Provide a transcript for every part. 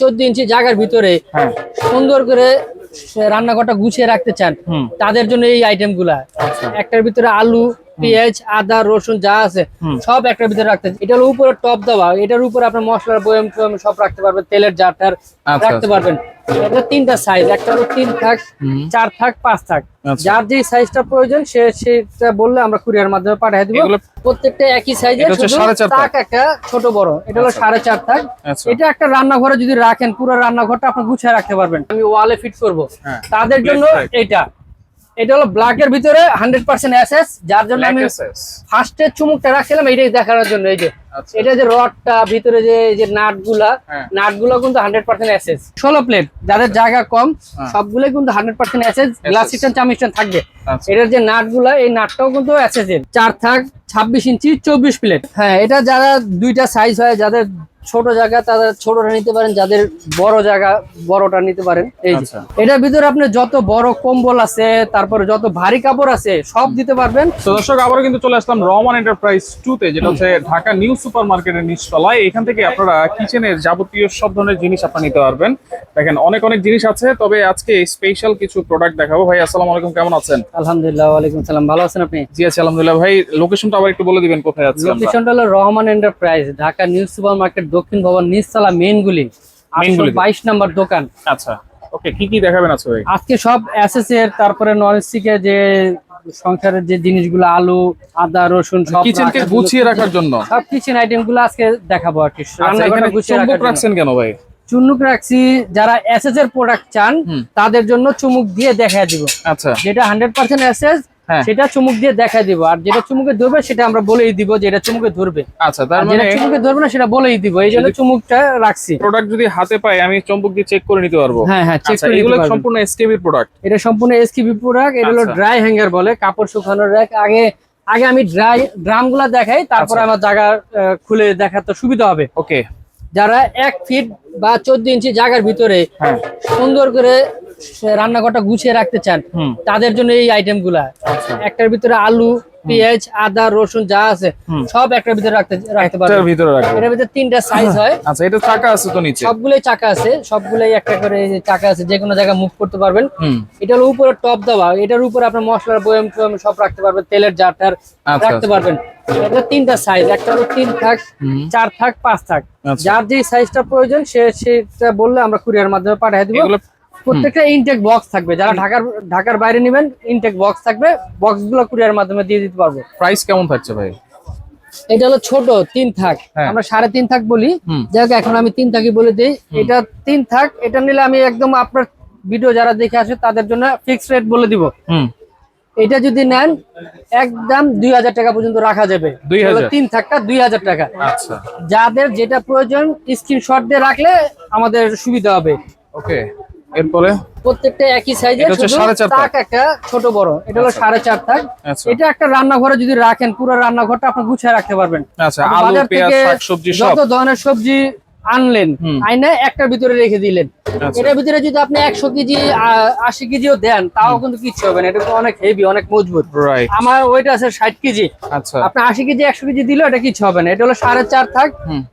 14 ইঞ্চি জায়গার ভিতরে সুন্দর করে রান্নাঘরটা গুছিয়ে রাখতে চান, তাদের জন্য এই আইটেম গুলা। একটার ভিতরে আলু, পেঁয়াজ, আদা, রসুন যা আছে সব একটার ভিতরে রাখতে। এটা হলো উপরে টপ দেওয়া, এটার উপরে আপনার মশলার বয়াম সব রাখতে পারবেন, তেলের জারটার রাখতে পারবেন। এটা তিনটা সাইজ, একটা হলো 3 থাক, 4 থাক, 5 থাক। যার যে সাইজটা প্রয়োজন সেটা বললে আমরা কুরিয়ার মাধ্যমে পাঠিয়ে দিব। প্রত্যেকটা একই সাইজের, থাক একটা ছোট বড়। এটা হলো 4.5 থাক। এটা একটা রান্নাঘরে যদি রাখেন, পুরো রান্নাঘরটা আপনি গুছিয়ে রাখতে পারবেন। আমি ওয়ালে ফিট করব তাদের জন্য। এটা হলো ব্ল্যাকের ভিতরে 100% এসএস, যার জন্য আমি ফার্স্টে চুমুকটা রাখছিলাম এইটাই দেখানোর জন্য। এই যে এটা যে রডটা ভিতরে যে নাটগুলো কিন্তু 100% এসএস। 16 প্লেট, যাদের জায়গা কম সবগুলোই কিন্তু 100% এসএস। গ্লাস সিস্টেম চামিস্টেম থাকবে। এটার যে নাটগুলো, এই নাটটাও কিন্তু এসএস এর। 4 থাক, 26 ইঞ্চি, 24 প্লেট। হ্যাঁ, এটা যারা দুইটা সাইজ হয়, যাদের ছোট জায়গা তাদের ছোটটা নিতে পারেন, যাদের বড় জায়গা বড়টা নিতে পারেন। এই এটার ভিতরে আপনি যত বড় কম্বল আছে, তারপরে যত ভারী কাপড় আছে সব দিতে পারবেন। তো দর্শক, আবারও কিন্তু চলে আসলাম রহমান এন্টারপ্রাইজ 2 তে, যেটা হচ্ছে ঢাকা নিউ সুপার মার্কেটের নিচতলায়। এখান থেকে আপনারা কিচেনের যাবতীয় সব ধরনের জিনিস আপনারা নিতে পারবেন। দেখেন অনেক জিনিস আছে, তবে আজকে স্পেশাল কিছু প্রোডাক্ট দেখাবো। ভাই আসসালামু আলাইকুম, কেমন আছেন? আলহামদুলিল্লাহ। ওয়ালাইকুম সালাম, ভালো আছেন আপনি? জি আছি আলহামদুলিল্লাহ। ভাই লোকেশনটা আবার একটু বলে দিবেন, কোথায় আছে? লোকেশনটা হলো Rahman enterprise, Dhaka new super market, দক্ষিণ ভবন, নিচতলা, মেইনগুলি 22 নম্বর দোকান। আচ্ছা, ওকে। কি দেখাবেন আজকে ভাই? আজকে সব এসএস এর, তারপরে ননস্টিকের যে সংসারের যে জিনিসগুলো, আলু, আদা, রসুন সব কিচেনকে গুছিয়ে রাখার জন্য সব কিচেন আইটেম গুলো আজকে দেখাবো আর কি। রান্নাঘরটা গুছিয়ে রাখছেন কেন ভাই? চুমুক রাখছি, যারা এসএস এর প্রোডাক্ট চান তাদের জন্য চুমুক দিয়ে দেখায় দিব। আচ্ছা, যেটা 100% এসএস সেটা চুমুক দিয়ে দেখায় দিব, আর যেটা চুমুকে ধরবে সেটা আমরা বলেই দিব যে এটা চুমুকে ধরবে। আচ্ছা, তার মানে চুমুকে ধরবে না সেটা বলেই দিব, এই জন্য চুমুকটা রাখছি। প্রোডাক্ট যদি হাতে পাই আমি চুমুক দিয়ে চেক করে নিতে পারবো? হ্যাঁ, চেক করে নিতে এগুলো পারবেন। সম্পূর্ণ এসকেবি প্রোডাক্ট। এটা সম্পূর্ণ এসকেবি প্রোডাক্ট। এটা হলো ড্রাই হ্যাঙ্গার বলে, কাপড় শুকানোর র‍্যাক। আগে আমি ড্রামগুলো দেখাই, তারপরে আমার জায়গা খুলে দেখাতে সুবিধা হবে। ওকে। যারা 1 ফিট বা 14 ইঞ্চি জায়গার ভিতরে সুন্দর করে রান্নাঘরটা গুছিয়ে রাখতে চান, তাদের জন্য এই আইটেম গুলা। একটার ভিতরে আলু, পেঁয়াজ, আদা, রসুন যা আছে সব একটার ভিতরে রাখতে পারবেন। এটার ভিতরে 3টা সাইজ হয়। আচ্ছা, এটা চাকা আছে তো নিচে? সবগুলোই চাকা আছে, সবগুলোই একটা করে চাকা আছে, যে কোনো জায়গায় মুভ করতে পারবেন। এটা হলো উপরে টপ দেওয়া, এটার উপরে আপনার মশলার বয়াম সব রাখতে পারবেন, তেলের জারটার রাখতে পারবেন। এটা 3টা সাইজ, একটা হলো 3 থাক, 4 থাক, 5 থাক। যার যে সাইজটা প্রয়োজন সেটা বললে আমরা কুরিয়ার মাধ্যমে পাঠিয়ে দিব। প্রত্যেকটা ইনটেক বক্স থাকবে, যারা ঢাকার বাইরে নেবেন ইনটেক বক্স থাকবে, বক্স গুলো কুরিয়ার মাধ্যমে দিয়ে দিতে পারবো। প্রাইস কেমন থাকছে ভাই? এটা হলো ছোট 3 থাক, আমরা 3.5 থাক বলি, যাক এখন আমি 3 থাকই বলে দিই। এটা 3 থাক, এটা নিলে আমি একদম আপনার ভিডিও যারা দেখে আসে তাদের জন্য ফিক্সড রেট বলে দিব। এটা যদি নেন একদম 2000 টাকা পর্যন্ত রাখা যাবে। 3 থাকটা 2000 টাকা। আচ্ছা, যাদের যেটা প্রয়োজন স্ক্রিনশট দিয়ে রাখলে আমাদের সুবিধা হবে। ওকে। এরপরে প্রত্যেকটা একই সাইজের, থাক একটা ছোট বড়। এটা হলো 4.5 থাক। এটা একটা রান্নাঘরে যদি রাখেন, পুরো রান্নাঘরটা আপনি গুছিয়ে রাখতে পারবেন। আচ্ছা, আলু, পেঁয়াজ, শাকসবজি সব যত ধরনের সবজি আনলেন, আইনা একটার ভিতরে রেখে দিলেন। এটার ভিতরে যদি আপনি 100 কেজি 80 কেজিও দেন তাও কিন্তু কিচ্ছু হবে না, এটা তো অনেক হেভি, অনেক মজবুত। আমার ওয়েট আছে 60 কেজি। আচ্ছা, আপনি 80 কেজি 100 কেজি দিলেও এটা কিছু হবে না। এটা হলো 4.5 থাক।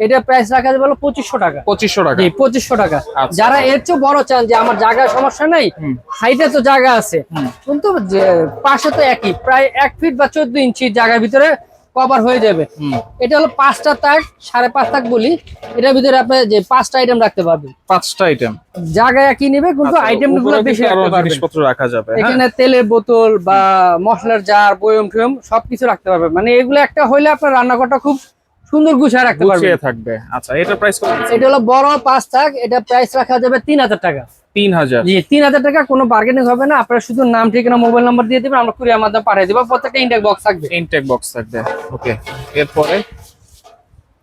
এটা প্রাইস রাখা যাবে 2500 টাকা। 2500 টাকা? জি, 2500 টাকা। যারা এর চেয়ে বড় চান, যে আমার জায়গার সমস্যা নাই, হাইটে তো জায়গা আছে, কিন্তু পাশে তো একই, প্রায় 1 ফিট বা 14 ইঞ্চি জায়গার ভিতরে কভার হয়ে যাবে। এটা হলো 5টা তাক, 5.5 তাক বলি। এটার ভিতরে আপনি যে 5টা আইটেম রাখতে পারবেন। 5টা আইটেম জায়গায় একই নেবে, কিন্তু আইটেমগুলো বেশি রাখতে পারবেন। জিনিসপত্র রাখা যাবে, এখানে তেলের বোতল বা মশলার জার, বয়ম টয়ম সবকিছু রাখতে পারবেন। মানে এগুলো একটা হইলে আপনার রান্নাঘরটা খুব সুন্দর গুছিয়ে রাখতে পারবেন, গুছিয়ে থাকবে। আচ্ছা, এটার প্রাইস কত? এটা হলো বড় 5 তাক, এটা প্রাইস রাখা যাবে 3000 টাকা। 3000? জি, 3000 টাকা। কোনো বার্গেনিং হবে না, আপনারা শুধু নাম, ঠিকানা, মোবাইল নাম্বার দিয়ে দিবেন, আমরা কুরিয়ার মাধ্যমে পাঠিয়ে দেব। প্রত্যেকটা ইনটেক বক্স থাকবে। ইনটেক বক্স থাকবে, ওকে। এরপরে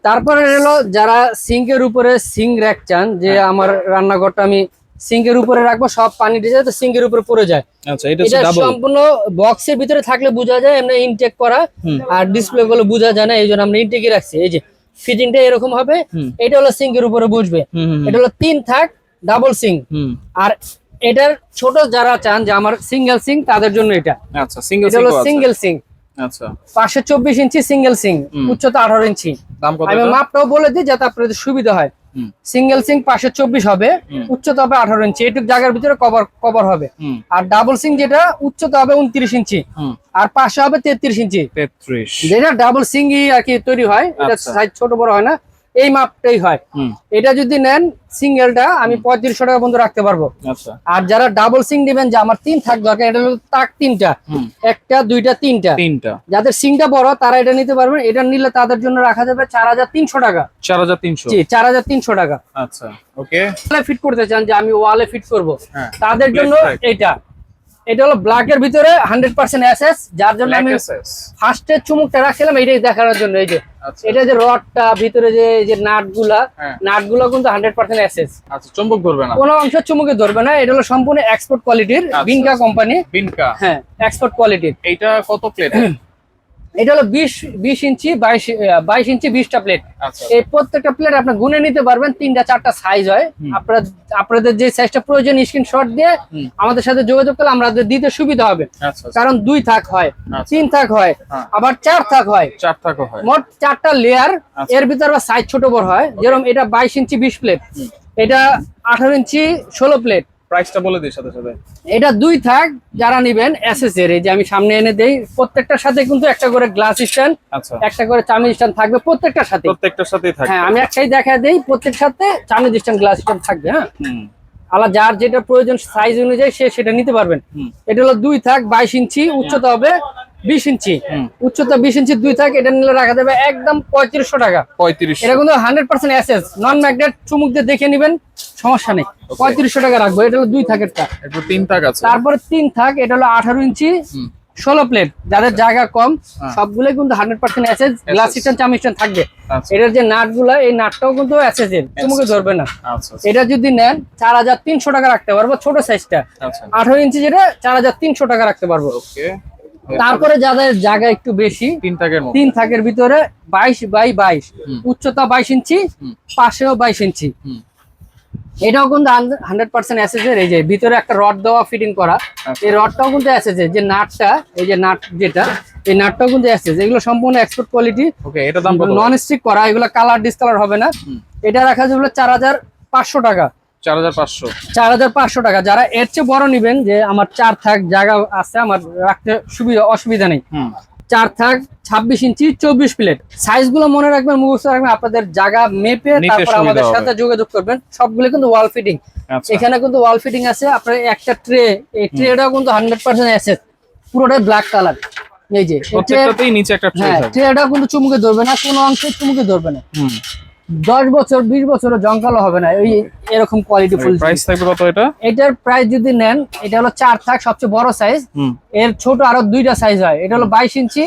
তারপরে হলো যারা সিঙ্কের উপরে সিঙ্ক র্যাক চান, যে আমার রান্নাঘরটা আমি সিঙ্কের উপরে রাখবো, সব পানি দিয়ে যায় তো সিঙ্কের উপরে পড়ে যায়। আচ্ছা, এটা সম্পূর্ণ বক্সের ভিতরে থাকলে বোঝা যায় এমনি ইনটেক করা, আর ডিসপ্লে গুলো বোঝা যায় না, এই জন্য আমরা ইনটেকই রাখছি। এই যে ফিটিংটা এরকম হবে। এটা হলো সিঙ্কের উপরে বুঝবে। এটা হলো 3 থাক ডাবল সিঙ্ক। আর এটার ছোট যারা চান যে আমার সিঙ্গেল সিঙ্ক, তাদের জন্য এটা। আচ্ছা, সিঙ্গেল সিঙ্ক, এটা হলো সিঙ্গেল সিঙ্ক। আচ্ছা, পাশে 24 ইঞ্চি সিঙ্গেল সিঙ্ক, উচ্চতা 18 ইঞ্চি। আমি মাপটাও বলে দিই যাতে আপনাদের সুবিধা হয়। সিঙ্গেল সিং পাশে 24 হবে, উচ্চতা হবে 18 ইঞ্চি, এইটুক জায়গার ভিতরে কভার হবে। আর ডাবল সিং যেটা উচ্চতা হবে 29 ইঞ্চি, আর পাশে হবে 33 ইঞ্চি। 33 যেটা ডাবল সিংই আর কি তৈরি হয়, এটা সাইজ ছোট বড় হয় না, এই মাপটাই হয়। এটা যদি নেন সিঙ্গেলটা আমি 3500 টাকা পর্যন্ত রাখতে পারবো। আচ্ছা, আর যারা ডাবল সিং নেবেন যে আমার 3 থাক দরকার, এটা হলো তাক 3টা, একটা দুইটা তিনটা। যাদের সিংটা বড় তারা এটা নিতে পারবেন। এটা নিলে তাদের জন্য রাখা যাবে 4300 টাকা। 4300? জি, 4300 টাকা। আচ্ছা, ওকে। ওয়ালে ফিট করতে চান যে আমি ওয়ালে ফিট করব, হ্যাঁ, তাদের জন্য এটা হলো ব্ল্যাকের ভিতরে 100% এসএস, যার জন্য আমি ফার্স্টে চুমুকটা রাখছিলাম এইটাই দেখানোর জন্য। এই যে এটা যে রডটা ভিতরে যে নাটগুলা কিন্তু 100% এসএস। আচ্ছা, চুম্বক ধরবে না, কোনো অংশ চুমুকে ধরবে না। এটা হলো সম্পূর্ণ এক্সপোর্ট কোয়ালিটির, বিনকা কোম্পানি। বিনকা, হ্যাঁ, এক্সপোর্ট কোয়ালিটির। এইটা কত প্লেট? এটা হলো 20 ইঞ্চি 22 ইঞ্চি 20টা প্লেট। আচ্ছা, এই প্রত্যেকটা প্লেট আপনি গুনে নিতে পারবেন, 3টা 4টা সাইজ হয়। আপনাদের যে সাইজটা প্রয়োজন স্ক্রিনশট দিয়ে আমাদের সাথে যোগাযোগ করলে আমাদের দিতে সুবিধা হবে। কারণ 2 থাক হয়, 3 থাক হয়, আবার 4 থাক হয়, মোট 4টা লেয়ার। এর ভিতরে সাইজ ছোট বড় হয়। যেরকম এটা 22 ইঞ্চি 20 প্লেট, এটা 18 ইঞ্চি 16 প্লেট। প্রাইসটা বলে দিই সাথে সাথে। এটা 2 থাক যারা নেবেন এসএস এর, এই যে আমি সামনে এনে দেই, প্রত্যেকটার সাথে কিন্তু একটা করে গ্লাস স্ট্যান্ড, একটা করে চামচ স্ট্যান্ড থাকবে প্রত্যেকটার সাথে। সাথেই থাকবে। হ্যাঁ, আমি একটাই দেখা দেই, প্রত্যেক সাথে চামচ স্ট্যান্ড গ্লাস স্ট্যান্ড থাকবে। হ্যাঁ, আলাদা যার যেটা প্রয়োজন সাইজ অনুযায়ী সেটা নিতে পারবেন। এটা হলো 2 থাক 22 ইঞ্চি, উচ্চতা হবে 20 ইঞ্চি, উচ্চতা 20 ইঞ্চি 2 থাক। এটা নিলে রাখা যাবে একদম 3500 টাকা। 3500? এটা কিন্তু 100% এসএস, নন ম্যাগনেট, চুমুক দিয়ে দেখে নেবেন, সমস্যা নেই। 3500 টাকা রাখবো। এটা হলো 2 থাকেরটা। এরপর 3 থাক আছে। তারপরে 3 থাক, এটা হলো 18 ইঞ্চি 16 প্লেট। যাদের জায়গা কম সবগুলোই কিন্তু 100% এসএস, গ্লাস স্ট্যান্ড চামচ স্ট্যান্ড থাকবে। এটার যে নাটগুলা, এই নাটটাও কিন্তু এসএস এর, চুমুকে ধরবে না। এটা যদি নেন 4300 টাকা রাখতে পারবো, ছোট সাইজটা 18 ইঞ্চি, যেটা 4300 টাকা রাখতে পারবো। তারপরে যাদের জায়গা একটু বেশি, 3 থাকের ভিতরে 22x22, উচ্চতা 22 ইঞ্চি, পাশেও 22 ইঞ্চি। এটাও কিন্তু 100% এসএস এর। এই যে ভিতরে একটা রড দেওয়া ফিটিং করা, এই রডটাও কিন্তু এসএস এর। যে নাটটা, এই যে নাট যেটা, এই নাটটাও কিন্তু এসএস। এগুলো সম্পূর্ণ এক্সপোর্ট কোয়ালিটি। ওকে, এটা দাম কত? নন স্টিক করা, এগুলো কালার ডিসকালার হবে না। এটা রাখা যাবে 4500 টাকা। 4500 টাকা। যারা এর চেয়ে বড় নিবেন, যে আমার 4 থাক জায়গা আছে, আমার রাখতে অসুবিধা নেই, 4 থাক 26 ইঞ্চি 24 প্লেট। সাইজ গুলো মনে রাখবেন, মুখস্থ রাখবেন, আপনাদের জায়গা মেপে তারপর আমাদের সাথে যোগাযোগ করবেন। সবগুলো কিন্তু ওয়াল ফিটিং। এখানে কিন্তু ওয়াল ফিটিং আছে। আপনার একটা ট্রে, এই ট্রেটাও কিন্তু 100% এসএস, পুরোটাই ব্ল্যাক কালার। এই যে প্রত্যেকটাতেই নিচে একটা ট্রে থাকবে। ট্রেটাও কিন্তু চুমুকে ধরবে না, কোনো অংশে চুমুকে ধরবে না। 10 বছর 20 বছরও জংকালো হবে না, এই এরকম কোয়ালিটি ফুল। প্রাইস থাকবে কত এটা? এটার প্রাইস যদি নেন, এটা হলো 4 থাক সবচেয়ে বড় সাইজ। এর ছোট আরো 2টা সাইজ হয়। এটা হলো 22 ইঞ্চি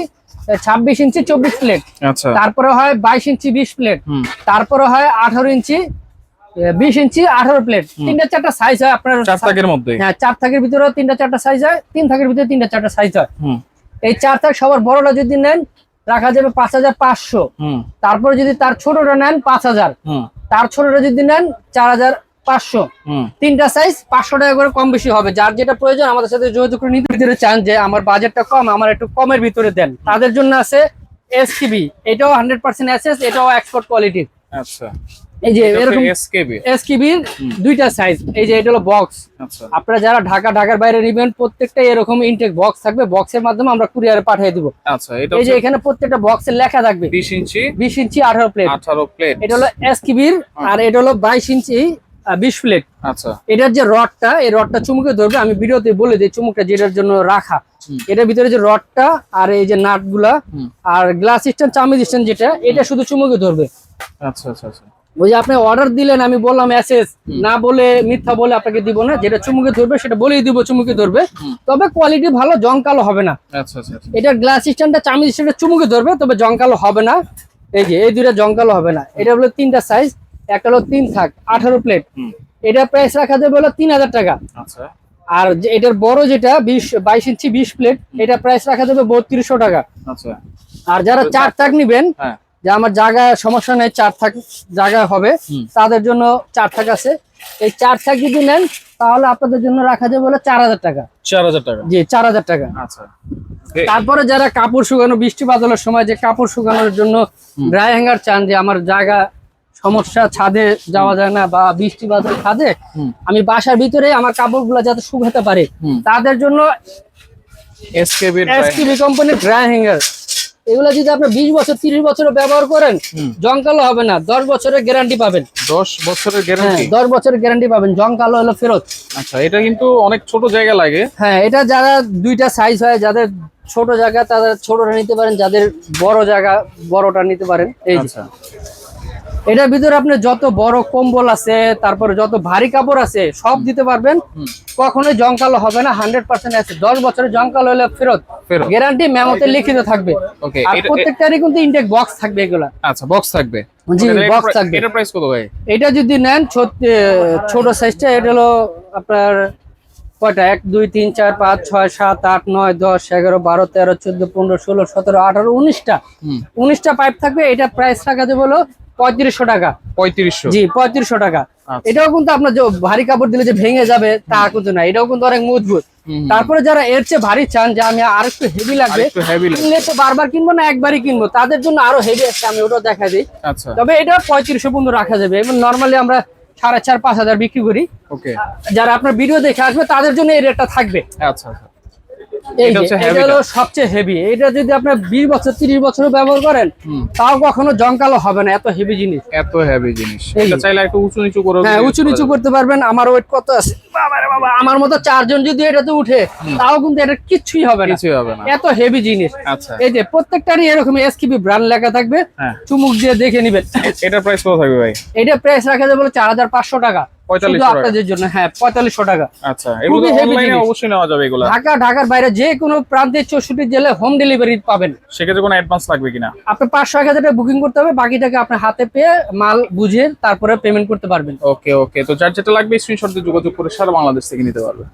26 ইঞ্চি 24 প্লেট। আচ্ছা, তারপরে হয় 22 ইঞ্চি 20 প্লেট, তারপরে হয় 18 ইঞ্চি 20 ইঞ্চি 18 প্লেট। 3টা 4টা সাইজ হয় আপনার 4 থাকের মধ্যে। হ্যাঁ, 4 থাকের ভিতরে 3টা 4টা সাইজ হয়, 3 থাকের ভিতরে 3টা 4টা সাইজ হয়। এই 4 থাক সবার বড়টা যদি নেন রাখা যাবে 5500। তারপরে যদি তার ছোটটা নেন 5000, তার ছোটটা যদি নেন 4500। 3টা সাইজ 500 টাকা করে কম বেশি হবে। যার যেটা প্রয়োজন আমাদের সাথে যোগাযোগ করে নিতে ভিতরে চান যে আমার বাজেটটা কম, আমার একটু কমের ভিতরে দেন, তাদের জন্য আছে এসকেবি। এটাও 100% এসএস, এটাও এক্সপোর্ট কোয়ালিটির। আচ্ছা, এই যে এরকম এসকেবির 2টা সাইজ। এই যে এটা হলো বক্স। আচ্ছা, আপনারা যারা ঢাকার বাইরে নেবেন প্রত্যেকটাই এরকম ইনটেক বক্স থাকবে, বক্সের মাধ্যমে আমরা কুরিয়ারে পাঠিয়ে দিব। আচ্ছা, এই যে এখানে প্রত্যেকটা বক্সে লেখা থাকবে 20 ইঞ্চি 18 প্লেট। এটা হলো এসকেবির। আর এটা হলো 22 ইঞ্চি 20 প্লেট। আচ্ছা, এটার যে রডটা, এই রডটা চুমুকে ধরবে। আমি ভিডিওতে বলে দিই চুমুকটা যেটার জন্য রাখা। এটার ভিতরে যে রডটা আর এই যে নাটগুলা আর গ্লাস স্ট্যান্ড চামচ স্ট্যান্ড যেটা, এটা শুধু চুমুকে ধরবে। আচ্ছা আচ্ছা আচ্ছা, ওই যে আপনি অর্ডার দিলেন, আমি বললাম এসএস, না বলে মিথ্যা বলে আপনাকে দিব না। যেটা চুমুকে ধরবে সেটা বলেই দিব চুমুকে ধরবে, তবে কোয়ালিটি ভালো, জংকালো হবে না। আচ্ছা আচ্ছা, এটা গ্লাস স্ট্যান্ডটা চামচ স্ট্যান্ডটা চুমুকে ধরবে, তবে জংকালো হবে না। এই যে এই 2টা জংকালো হবে না। এটা হলো 3টা সাইজ। একটা হলো 3 থাক 18 প্লেট। এটা প্রাইস রাখা যাবে হলো 3000 টাকা। আচ্ছা, আর এটার বড় যেটা 22 ইঞ্চি 20 প্লেট, এটা প্রাইস রাখা যাবে 3200 টাকা। আচ্ছা, আর যারা 4 থাক নিবেন, যে আমার জায়গা সমস্যা নেই, 4 থাক জায়গা হবে, তাদের জন্য 4 থাক আছে। এই 4 থাক যদি নেন তাহলে আপনাদের জন্য রাখা যাবে বলে 4000 টাকা। 4000 টাকা? জি, 4000 টাকা। আচ্ছা, তারপরে যারা কাপড় শুকানো, বৃষ্টি বাদলের সময় যে কাপড় শুকানোর জন্য ড্রাই হ্যাঙ্গার চান, যে আমার জায়গা সমস্যা, ছাদে যাওয়া যায় না বা বৃষ্টি বাদল ছাদে, আমি বাসার ভিতরে আমার কাপড়গুলো যাতে শুকাতে পারে তাদের জন্য এসকেবি কোম্পানির ড্রাই হ্যাঙ্গার। এগুলো যদি আপনি 20 বছর 30 বছর ব্যবহার করেন জংকালো হবে না, 10 বছরের গ্যারান্টি পাবেন। 10 বছরের গ্যারান্টি? 10 বছরের গ্যারান্টি পাবেন, জংকালো হলো ফেরত। আচ্ছা, এটা কিন্তু অনেক ছোট জায়গা লাগে। হ্যাঁ, এটা যারা দুইটা সাইজ হয়, যাদের ছোট জায়গা তাদের ছোটটা নিতে পারেন, যাদের বড় জায়গা বড়টা নিতে পারেন। এই যে। আচ্ছা, এটার ভিতরে আপনি যত বড় কম্বল আছে, তারপরে যত ভারী কাপড় আছে সব দিতে পারবেন, কখনোই জংকালো হবে না, 100% আছে। 10 বছরের জংকালো হলে ফেরত, গ্যারান্টি মেমোতে লিখিত থাকবে। ওকে, আর প্রত্যেকটারই কিন্তু ইনটেক বক্স থাকবে এগুলা। আচ্ছা, বক্স থাকবে। জি, বক্স থাকবে। এটার প্রাইস কত ভাই? এটা যদি নেন ছোট সাইজটা, এটা হলো আপনার কয়টা, 1 2 3 4 5 6 7 8 9 10 11 12 13 14 15 16 17 18 19টা 19টা পাইপ থাকবে। এটা প্রাইস রাখা যাবে হলো 3500 টাকা। 3500? জি, 3500 টাকা। আচ্ছা। এটাও কিন্তু আপনার যে ভারী কাপড় দিলে যে ভেঙে যাবে তা কিন্তু না, এটাও কিন্তু অনেক মজবুত। তারপরে যারা এর চেয়ে ভারী চান যে আমি আর একটু হেভি লাগবে, কিনলে তো বারবার কিনবো না, একবারই কিনবো, তাদের জন্য আরো হেভি আছে, আমি ওটাও দেখা দিই। আচ্ছা, তবে এটা 3500 পর্যন্ত রাখা যাবে। এবং নরমালি আমরা 4500-5000 বিক্রি করি। ওকে, যারা আপনার ভিডিও দেখে আসবে তাদের জন্য এই রেটটা থাকবে। আচ্ছা আচ্ছা। এই যে এটা হলো সবচেয়ে হেভি। এটা যদি আপনি 20 বছর 30 বছর ব্যবহার করেন তাও কখনো জংকালো হবে না, এত হেভি জিনিস। এত হেভি জিনিস। এটা চাইলে একটু উঁচু নিচু করে, হ্যাঁ, উঁচু নিচু করতে পারবেন। আমার ওয়েট কত আছে বাবা রে বাবা, আমার মতো 4 জন যদি এটাতে উঠে তাও কিন্তু এটা কিচ্ছুই হবে না, কিছুই হবে না, এত হেভি জিনিস। আচ্ছা, এই যে প্রত্যেকটারই এরকম এসকেবি ব্র্যান্ড লেখা থাকবে, চুমুক দিয়ে দেখে নেবেন। এটার প্রাইস কত থাকবে ভাই? এটা প্রাইস রাখা যাবে 4500 টাকা। 4500 আপনাদের জন্য। হ্যাঁ, 4500 টাকা। আচ্ছা, এগুলো অনলাইনে অবশ্যই নেওয়া যাবে এগুলো? ঢাকার বাইরে যে কোনো প্রান্তে 64 জেলায় হোম ডেলিভারি পাবেন। সেক্ষেত্রে কোনো অ্যাডভান্স লাগবে কিনা? আপনি 500-1000 টাকা বুকিং করতে হবে, বাকিটাকে আপনি হাতে পেয়ে মাল বুঝে তারপরে পেমেন্ট করতে পারবেন। ওকে ওকে, তো যার যেটা লাগবে স্ক্রিনশট দিয়ে যোগাযোগ করে সারা বাংলাদেশ থেকে নিতে পারবে।